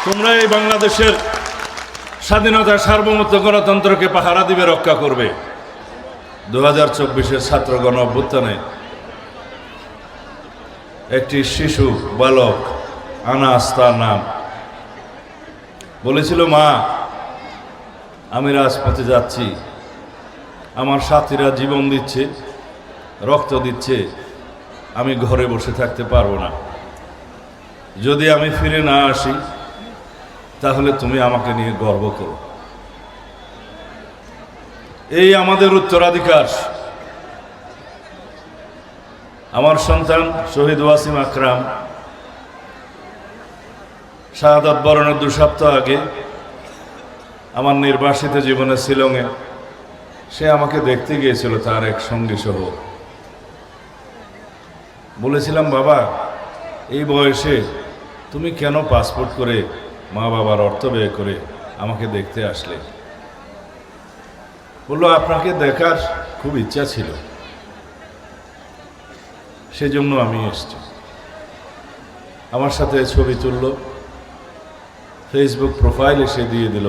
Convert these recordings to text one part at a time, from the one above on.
তোমরা এই বাংলাদেশের স্বাধীনতা, সার্বভৌমত্ব, গণতন্ত্রকে পাহারা দিবে, রক্ষা করবে। 2024-এর ছাত্র গণ অভ্যুত্থানে একটি শিশু বালক আনাস, তার নাম, বলেছিল, মা আমি রাজপথে যাচ্ছি, আমার সাথীরা জীবন দিচ্ছে, রক্ত দিচ্ছে, আমি ঘরে বসে থাকতে পারবো না, যদি আমি ফিরে না আসি তাহলে তুমি আমাকে নিয়ে গর্ব করো। এই আমাদের উত্তরাধিকার। আমার সন্তান শহীদ ওয়াসিম আকরাম শাহাদাত বরণের 2 সপ্তাহ আগে আমার নির্বাসিত জীবনে শিলংয়ে সে আমাকে দেখতে গিয়েছিল, তার এক সঙ্গী সহ। বলেছিলাম, বাবা এই বয়সে তুমি কেন পাসপোর্ট করে মা বাবার অর্থ ব্যয় করে আমাকে দেখতে আসলে? বললো, আপনাকে দেখার খুব ইচ্ছা ছিল, সেজন্য আমি এসেছি। আমার সাথে ছবি তুলল, ফেসবুক প্রোফাইলে সে দিয়ে দিল।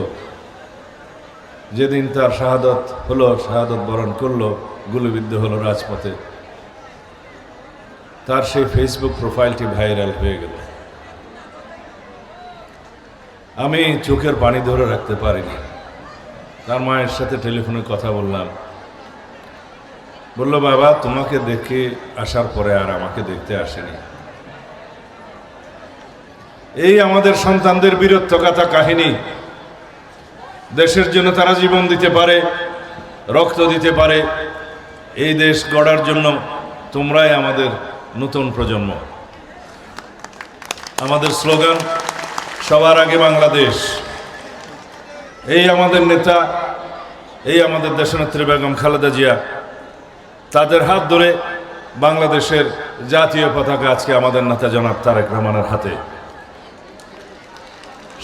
যেদিন তার শাহাদত হলো, শাহাদত বরণ করলো, গুলিবিদ্ধ হলো রাজপথে, তার সেই ফেসবুক প্রোফাইলটি ভাইরাল হয়ে গেল। আমি চোখের পানি ধরে রাখতে পারিনি। তার মায়ের সাথে টেলিফোনে কথা বললাম, বলল, বাবা তোমাকে দেখে আসার পরে আর আমাকে দেখতে আসেনি। এই আমাদের সন্তানদের বীরত্বগাথা কাহিনী। দেশের জন্য তারা জীবন দিতে পারে, রক্ত দিতে পারে। এই দেশ গড়ার জন্য তোমরাই আমাদের নতুন প্রজন্ম। আমাদের স্লোগান সবার আগে বাংলাদেশ। এই আমাদের নেতা, এই আমাদের দেশনেত্রী বেগম খালেদা জিয়া, তাদের হাত ধরে বাংলাদেশের জাতীয় পতাকা আজকে আমাদের নেতা জনাব তারেক রহমানের হাতে।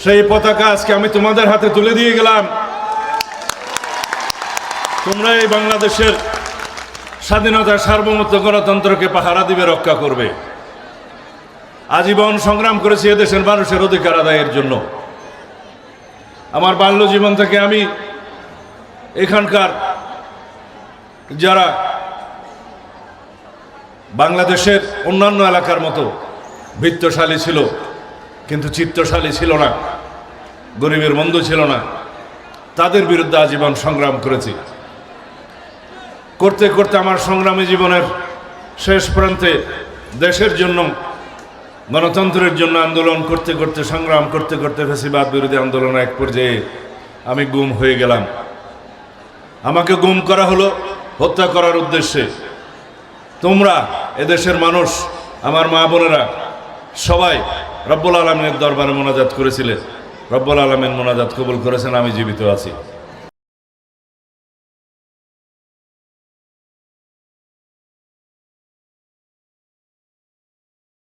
সেই পতাকা আজকে আমি তোমাদের হাতে তুলে দিয়ে গেলাম। তোমরা এই বাংলাদেশের স্বাধীনতা, সার্বভৌমত্ব, গণতন্ত্রকে পাহারা দিবে, রক্ষা করবে। আজীবন সংগ্রাম করেছি এদেশের মানুষের অধিকার আদায়ের জন্য। আমার বাল্য জীবন থেকে আমি এখানকার যারা বাংলাদেশের অন্যান্য এলাকার মতো বৃত্তশালী ছিল কিন্তু চিত্তশালী ছিল না, গরিবের বন্ধু ছিল না, তাদের বিরুদ্ধে আজীবন সংগ্রাম করেছি। করতে করতে আমার সংগ্রামী জীবনের শেষ প্রান্তে দেশের জন্য, গণতন্ত্রের জন্য আন্দোলন করতে করতে, সংগ্রাম করতে করতে ফ্যাসিবাদ বিরোধী আন্দোলনের এক পর্যায়ে আমি গুম হয়ে গেলাম। আমাকে গুম করা হলো হত্যা করার উদ্দেশ্যে। তোমরা এদেশের মানুষ, আমার মা বোনেরা সবাই রব্বুল আলামিনের দরবারে মোনাজাত করেছিলে। রব্বুল আলামিন মোনাজাত কবুল করেছেন, আমি জীবিত আছি।